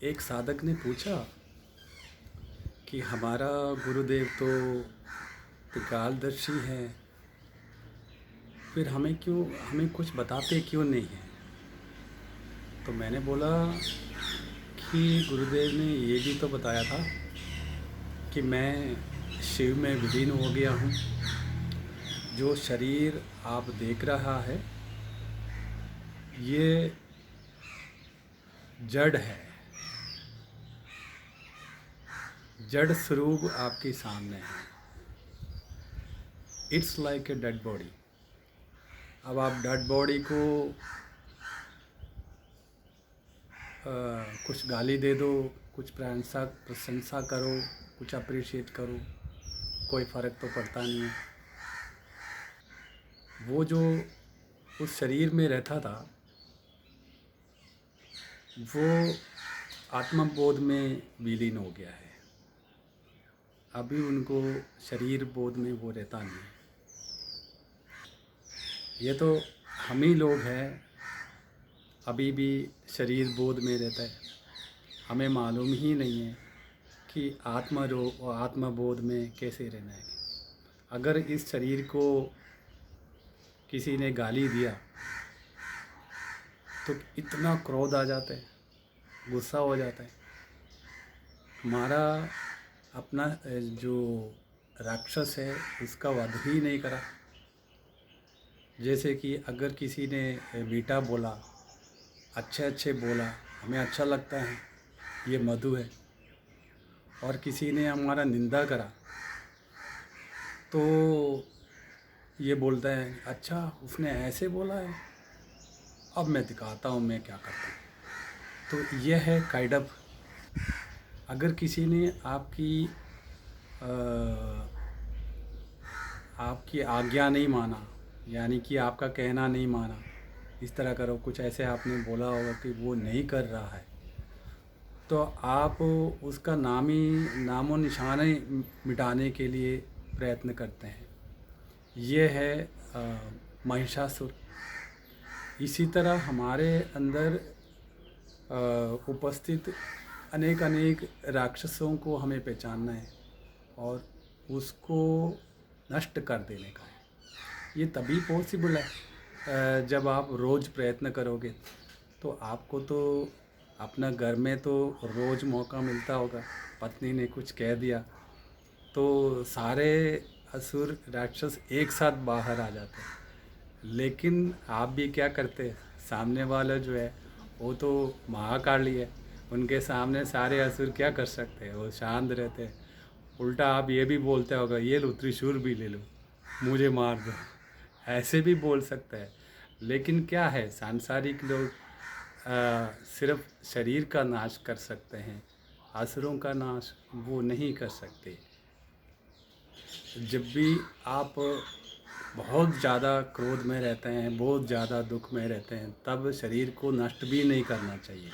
एक साधक ने पूछा कि हमारा गुरुदेव तो त्रिकालदर्शी है, फिर हमें कुछ बताते क्यों नहीं हैं। तो मैंने बोला कि गुरुदेव ने ये भी तो बताया था कि मैं शिव में विलीन हो गया हूँ। जो शरीर आप देख रहा है ये जड़ है, जड़ स्वरूप आपके सामने है। It's like a dead body. अब आप डेड बॉडी को कुछ गाली दे दो, कुछ प्रशंसा करो, कुछ अप्रिशिएट करो, कोई फ़र्क तो पड़ता नहीं है। वो जो उस शरीर में रहता था वो आत्मबोध में विलीन हो गया है। अभी उनको शरीर बोध में वो रहता नहीं है। ये तो हम ही लोग हैं अभी भी शरीर बोध में रहता है। हमें मालूम ही नहीं है कि आत्मबोध में कैसे रहना है। अगर इस शरीर को किसी ने गाली दिया तो इतना क्रोध आ जाता है, गुस्सा हो जाता है। हमारा अपना जो राक्षस है उसका वध ही नहीं करा। जैसे कि अगर किसी ने मीठा बोला, अच्छे बोला, हमें अच्छा लगता है, ये मधु है। और किसी ने हमारा निंदा करा तो ये बोलता है अच्छा उसने ऐसे बोला है, अब मैं दिखाता हूँ मैं क्या करता हूँ। तो यह है काइंड ऑफ, अगर किसी ने आपकी आज्ञा नहीं माना, यानी कि आपका कहना नहीं माना, इस तरह करो, कुछ ऐसे आपने बोला होगा कि वो नहीं कर रहा है, तो आप उसका नामो निशान ही मिटाने के लिए प्रयत्न करते हैं। ये है महिषासुर। इसी तरह हमारे अंदर उपस्थित अनेक राक्षसों को हमें पहचानना है और उसको नष्ट कर देने का है। ये तभी पॉसिबल है जब आप रोज़ प्रयत्न करोगे। तो आपको तो अपना घर में तो रोज़ मौका मिलता होगा, पत्नी ने कुछ कह दिया तो सारे असुर राक्षस एक साथ बाहर आ जाते हैं। लेकिन आप भी क्या करते, सामने वाला जो है वो तो महाकाली है, उनके सामने सारे असुर क्या कर सकते हैं, वो शांत रहते हैं। उल्टा आप ये भी बोलते होगा ये लो त्रिशूल भी ले लो, मुझे मार दो, ऐसे भी बोल सकते हैं। लेकिन क्या है, सांसारिक लोग सिर्फ शरीर का नाश कर सकते हैं, असुरों का नाश वो नहीं कर सकते। जब भी आप बहुत ज़्यादा क्रोध में रहते हैं, बहुत ज़्यादा दुख में रहते हैं, तब शरीर को नष्ट भी नहीं करना चाहिए।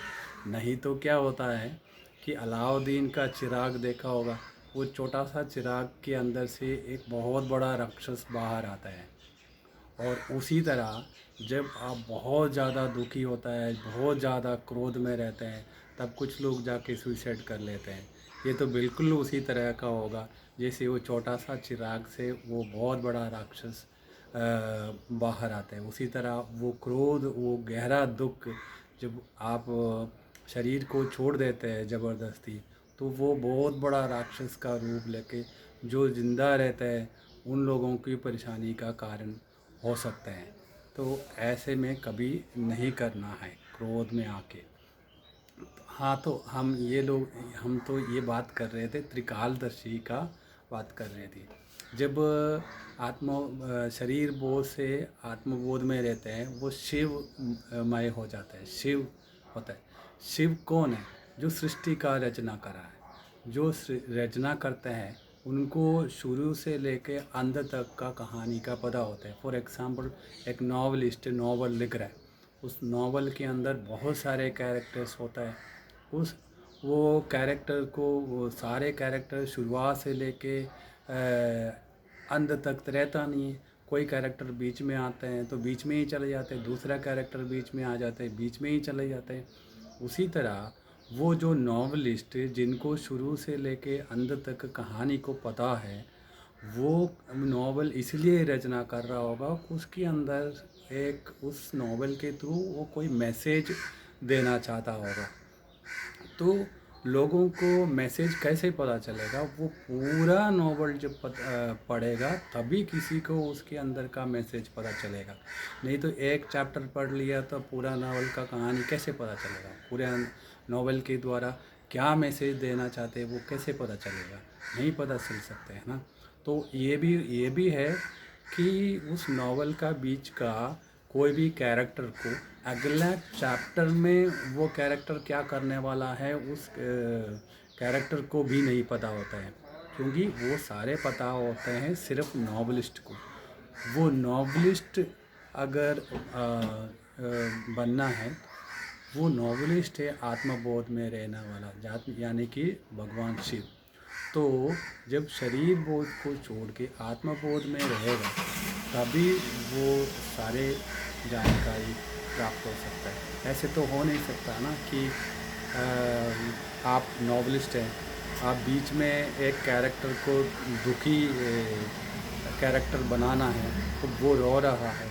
नहीं तो क्या होता है कि अलाउद्दीन का चिराग देखा होगा, वो छोटा सा चिराग के अंदर से एक बहुत बड़ा राक्षस बाहर आता है। और उसी तरह जब आप बहुत ज़्यादा दुखी होता है, बहुत ज़्यादा क्रोध में रहते हैं, तब कुछ लोग जाके सुसाइड कर लेते हैं। ये तो बिल्कुल उसी तरह का होगा जैसे वो छोटा सा चिराग से वो बहुत बड़ा राक्षस बाहर आता है। उसी तरह वो क्रोध, वो गहरा दुख जब आप शरीर को छोड़ देते हैं ज़बरदस्ती, तो वो बहुत बड़ा राक्षस का रूप लेके जो ज़िंदा रहता है उन लोगों की परेशानी का कारण हो सकते हैं। तो ऐसे में कभी नहीं करना है क्रोध में आके। हाँ, तो हम तो ये बात कर रहे थे, त्रिकालदर्शी का बात कर रहे थे। जब शरीर बोध से आत्मबोध में रहते हैं वो शिवमय हो जाता है, शिव होता है। शिव कौन है? जो सृष्टि का रचना करा है। जो रचना करते हैं उनको शुरू से लेके अंत तक का कहानी का पता होता है। फॉर एग्ज़ाम्पल, एक नॉवलिस्ट नॉवल लिख रहा है, उस नॉवल के अंदर बहुत सारे कैरेक्टर्स होता है। उस वो कैरेक्टर को, वो सारे कैरेक्टर शुरुआत से लेके अंत तक रहता नहीं है। कोई कैरेक्टर बीच में आते हैं तो बीच में ही चले जाते हैं, दूसरा कैरेक्टर बीच में आ जाते हैं, बीच में ही चले जाते हैं। उसी तरह वो जो नॉवलिस्ट जिनको शुरू से लेके अंत तक कहानी को पता है, वो नॉवल इसलिए रचना कर रहा होगा कि उसके अंदर एक उस नॉवल के थ्रू वो कोई मैसेज देना चाहता होगा। तो लोगों को मैसेज कैसे पता चलेगा? वो पूरा नॉवल जब पढ़ेगा तभी किसी को उसके अंदर का मैसेज पता चलेगा। नहीं तो एक चैप्टर पढ़ लिया तो पूरा नॉवल का कहानी कैसे पता चलेगा? पूरे नॉवल के द्वारा क्या मैसेज देना चाहते हैं वो कैसे पता चलेगा? नहीं पता चल सकते है ना। तो ये भी है कि उस नॉवल का बीच का कोई भी कैरेक्टर को अगला चैप्टर में वो कैरेक्टर क्या करने वाला है उस कैरेक्टर को भी नहीं पता होता है, क्योंकि वो सारे पता होते हैं सिर्फ नॉवलिस्ट को। वो नॉवलिस्ट अगर बनना है, वो नॉवलिस्ट है आत्मबोध में रहने वाला, जात यानी कि भगवान शिव। तो जब शरीर बोध को छोड़ के आत्मबोध में रहेगा तभी वो सारे जानकारी प्राप्त हो सकता है। ऐसे तो हो नहीं सकता ना कि आप नॉवलिस्ट हैं, आप बीच में एक कैरेक्टर को दुखी कैरेक्टर बनाना है तो वो रो रहा है,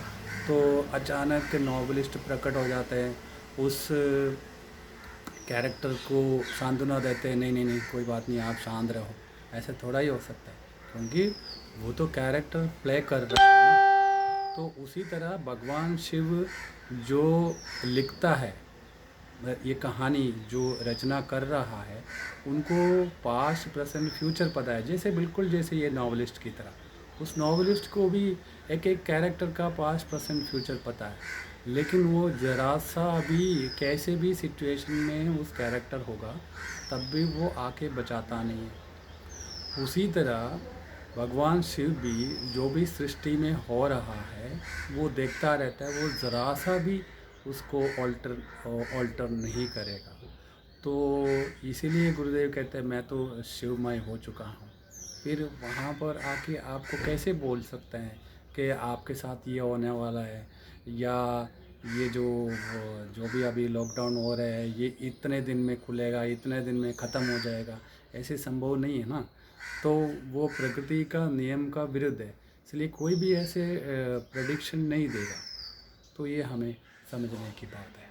तो अचानक नॉवलिस्ट प्रकट हो जाते हैं, उस कैरेक्टर को सांत्वना देते हैं, नहीं नहीं नहीं कोई बात नहीं आप शांत रहो। ऐसे थोड़ा ही हो सकता है, क्योंकि वो तो कैरेक्टर प्ले कर रहा है ना। तो उसी तरह भगवान शिव जो लिखता है ये कहानी, जो रचना कर रहा है, उनको पास्ट प्रेजेंट फ्यूचर पता है, जैसे बिल्कुल जैसे ये नॉवलिस्ट की तरह। उस नॉवलिस्ट को भी एक एक कैरेक्टर का पास्ट प्रेजेंट फ्यूचर पता है, लेकिन वो ज़रा सा भी कैसे भी सिचुएशन में उस कैरेक्टर होगा तब भी वो आके बचाता नहीं है। उसी तरह भगवान शिव भी जो भी सृष्टि में हो रहा है वो देखता रहता है, वो ज़रा सा भी उसको ऑल्टर नहीं करेगा। तो इसीलिए गुरुदेव कहते हैं मैं तो शिवमय हो चुका हूँ। फिर वहाँ पर आके आपको कैसे बोल सकते हैं कि आपके साथ ये होने वाला है, या ये जो भी अभी लॉकडाउन हो रहा है ये इतने दिन में खुलेगा, इतने दिन में ख़त्म हो जाएगा, ऐसे संभव नहीं है ना। तो वो प्रकृति का नियम का विरुद्ध है, इसलिए कोई भी ऐसे प्रेडिक्शन नहीं देगा। तो ये हमें समझने की बात है।